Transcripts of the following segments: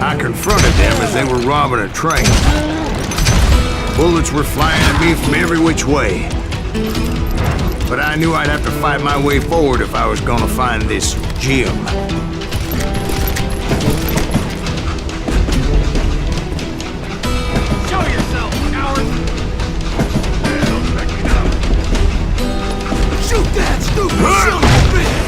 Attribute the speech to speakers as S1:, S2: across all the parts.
S1: I confronted them as they were robbing a train. Bullets were flying at me from every which way. But I knew I'd have to fight my way forward if I was gonna find this Jim.
S2: Show yourself, coward! Shoot that stupid son of a bitch!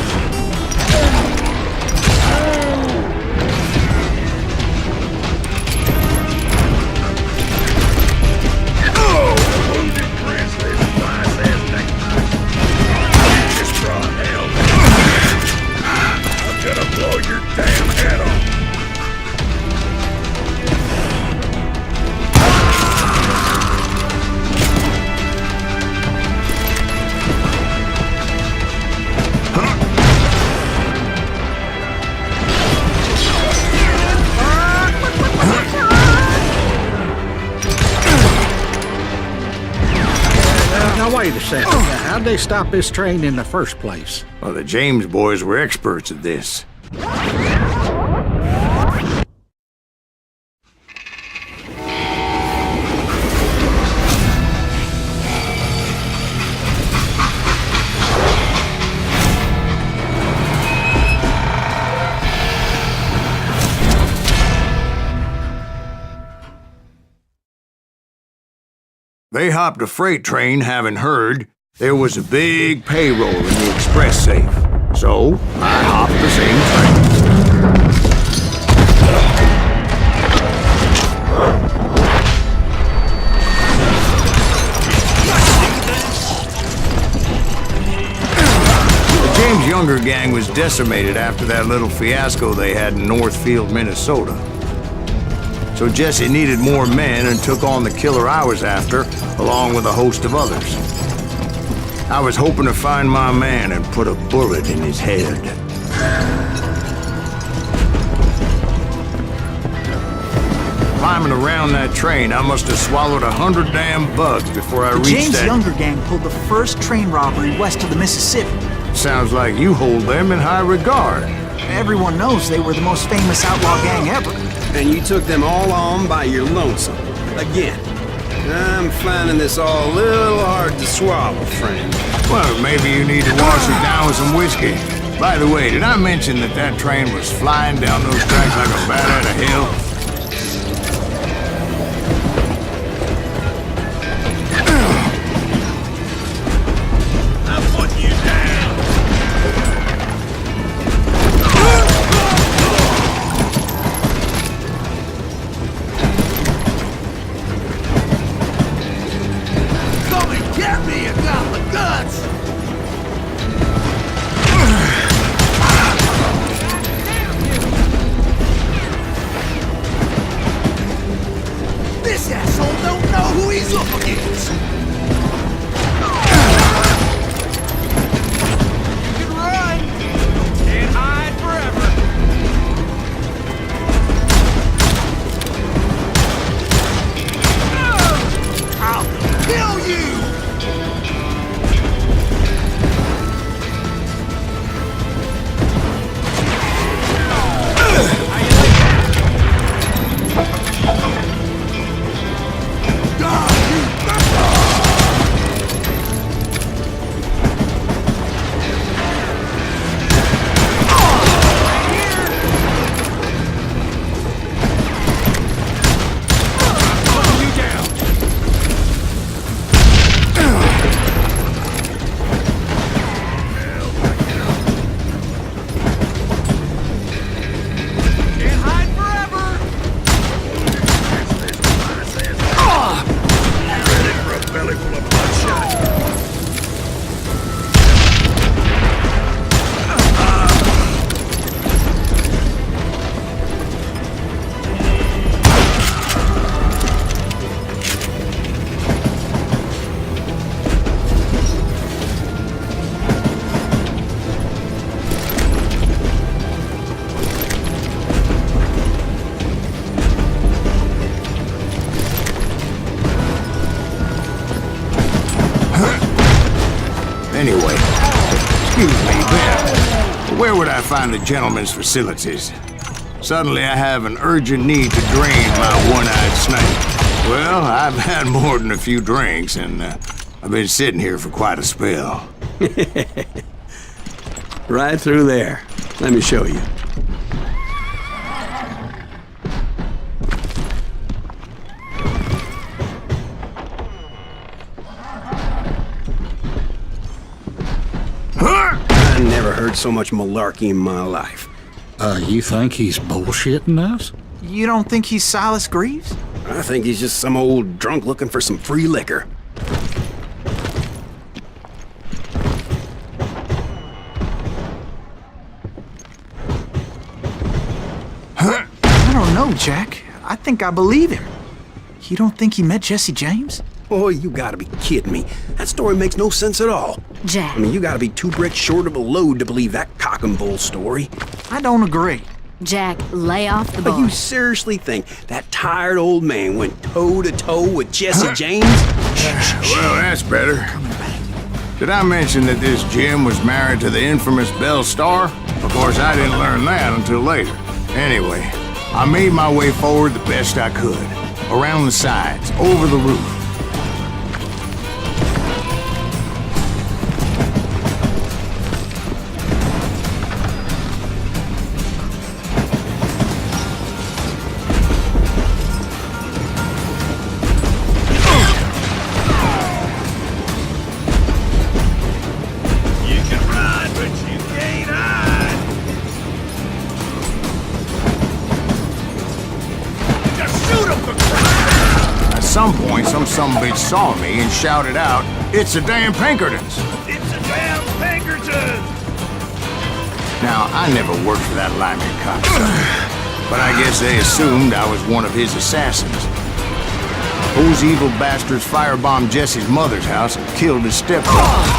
S3: Now wait a second. How'd they stop this train in the first place?
S1: Well, the James boys were experts at this. They hopped a freight train having heard there was a big payroll in the express safe. So, I hopped the same train. The James Younger gang was decimated after that little fiasco they had in Northfield, Minnesota. So Jesse needed more men and took on the killer I was after, along with a host of others. I was hoping to find my man and put a bullet in his head. Climbing around that train, I must have swallowed 100 damn bugs before I reached
S4: James
S1: that...
S4: Younger gang pulled the first train robbery west of the Mississippi.
S1: Sounds like you hold them in high regard.
S4: Everyone knows they were the most famous outlaw gang ever.
S5: And you took them all on by your lonesome. Again. I'm finding this all a little hard to swallow, friend.
S1: Well, maybe you need to wash it down with some whiskey. By the way, did I mention that that train was flying down those tracks like a bat out of hell?
S2: I'm putting you down! Get me, you got the guts!
S1: Where would I find the gentleman's facilities? Suddenly I have an urgent need to drain my one-eyed snake. Well, I've had more than a few drinks, and I've been sitting here for quite a spell.
S5: Right through there. Let me show you. I never heard so much malarkey in my life.
S3: You think he's bullshitting us?
S4: You don't think he's Silas Greaves?
S5: I think he's just some old drunk looking for some free liquor.
S4: I don't know, Jack. I think I believe him. You don't think he met Jesse James?
S5: Oh, you gotta be kidding me. That story makes no sense at all.
S6: Jack.
S5: I mean, you gotta be 2 bricks short of a load to believe that cock and bull story.
S4: I don't agree.
S6: Jack, lay off the
S5: But
S6: bar.
S5: you seriously think that tired old man went toe-to-toe with Jesse James?
S1: Well, that's better. Did I mention that this Jim was married to the infamous Belle Star? Of course, I didn't learn that until later. Anyway, I made my way forward the best I could. Around the sides, over the roof.
S2: You can run, but you can't hide. Just shoot him for crying.
S1: At some point, some sumbitch saw me and shouted out, "It's the damn Pinkertons!"
S2: It's a damn Pinkerton.
S1: Now, I never worked for that Lyman cocksucker, but I guess they assumed I was one of his assassins. Those evil bastards firebombed Jesse's mother's house and killed his stepfather.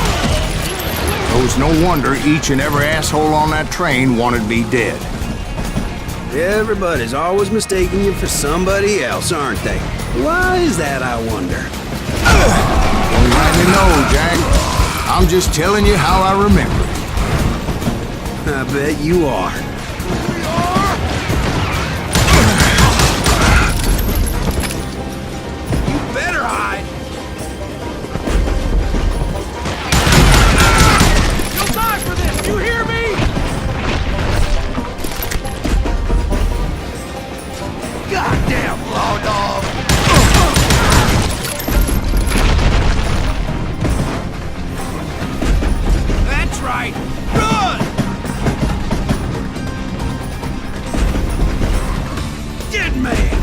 S1: It was no wonder each and every asshole on that train wanted me dead.
S5: Everybody's always mistaking you for somebody else, aren't they? Why is that, I wonder?
S1: Don't let me know, Jack. I'm just telling you how I remember it.
S5: I bet you are.
S2: You better hide. You'll die for this, you hear me? Goddamn law dog. That's right. Run! Dead man!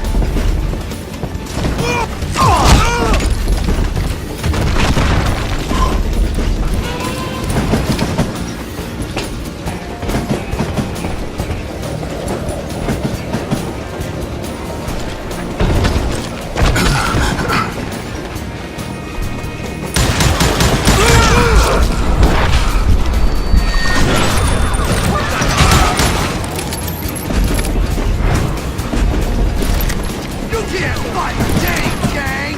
S2: You can't fight James, gang!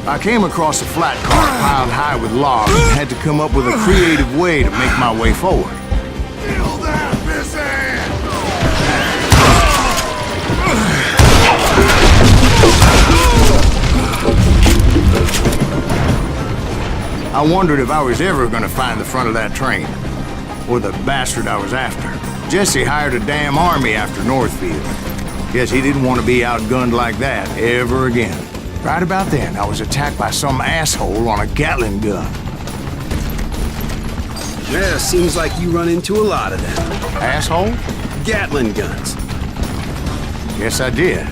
S1: I came across a flat car piled high with logs and had to come up with a creative way to make my way forward.
S2: Kill that missing!
S1: I wondered if I was ever gonna find the front of that train, or the bastard I was after. Jesse hired a damn army after Northfield. Guess he didn't want to be outgunned like that ever again. Right about then, I was attacked by some asshole on a Gatling gun.
S5: Yeah, seems like you run into a lot of them.
S1: Asshole?
S5: Gatling guns.
S1: Yes, I did.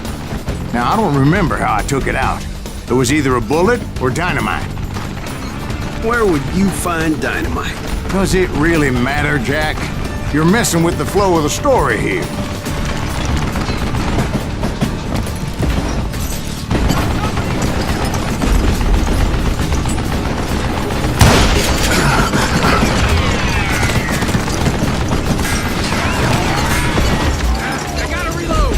S1: Now, I don't remember how I took it out. It was either a bullet or dynamite.
S5: Where would you find dynamite?
S1: Does it really matter, Jack? You're messing with the flow of the story here.
S2: I gotta reload!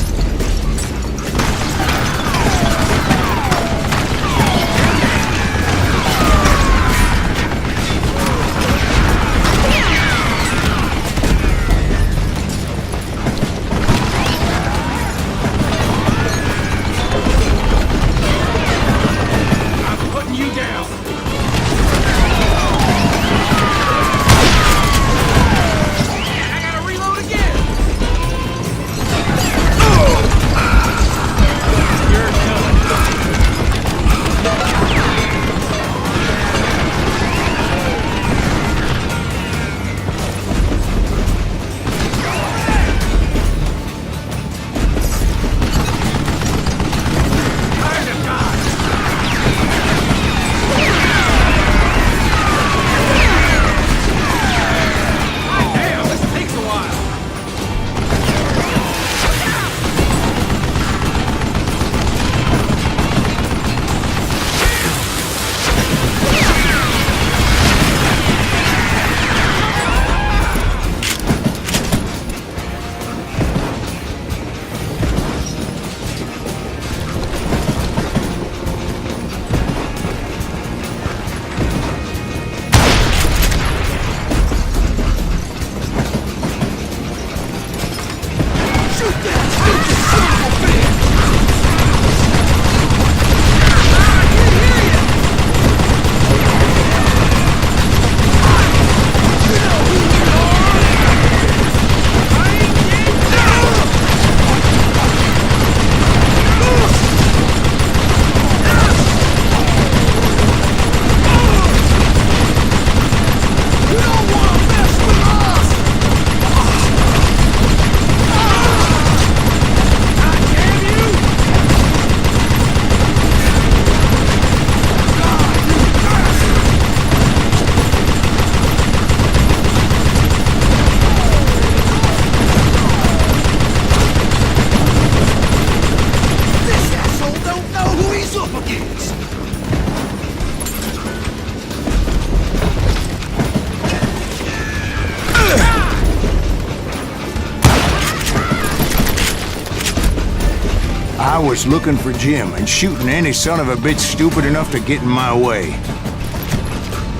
S1: I was looking for Jim and shooting any son of a bitch stupid enough to get in my way.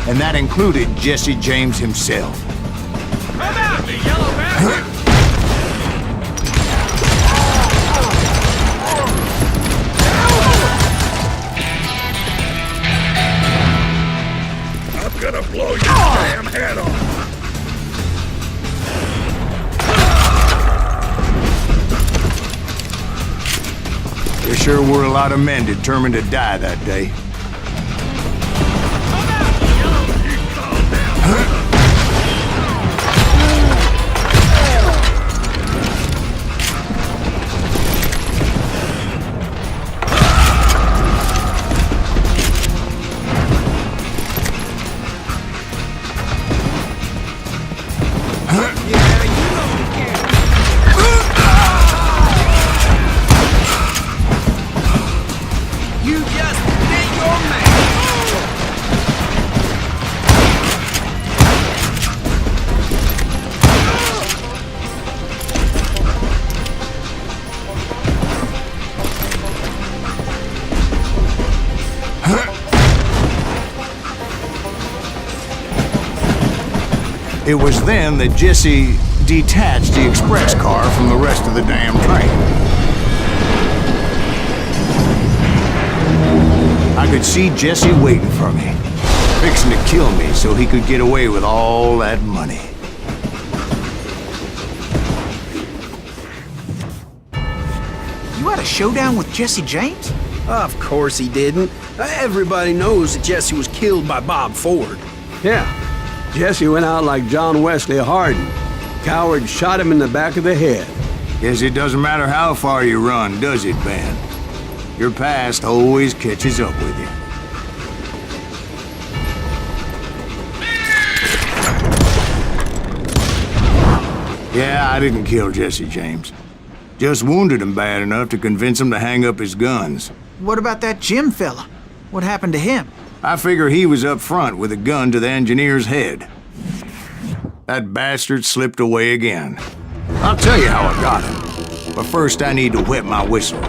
S1: And that included Jesse James himself.
S2: Come at me, yellow bastard! I'm gonna blow your damn head off!
S1: There sure were a lot of men determined to die that day. It was then that Jesse detached the express car from the rest of the damn train. I could see Jesse waiting for me, fixing to kill me so he could get away with all that money.
S4: You had a showdown with Jesse James?
S5: Of course he didn't. Everybody knows that Jesse was killed by Bob Ford.
S7: Yeah. Jesse went out like John Wesley Hardin. Coward shot him in the back of the head.
S1: Guess it doesn't matter how far you run, does it, Ben? Your past always catches up with you. Yeah, I didn't kill Jesse James. Just wounded him bad enough to convince him to hang up his guns.
S4: What about that Jim fella? What happened to him?
S1: I figure he was up front with a gun to the engineer's head. That bastard slipped away again. I'll tell you how I got him. But first I need to wet my whistle.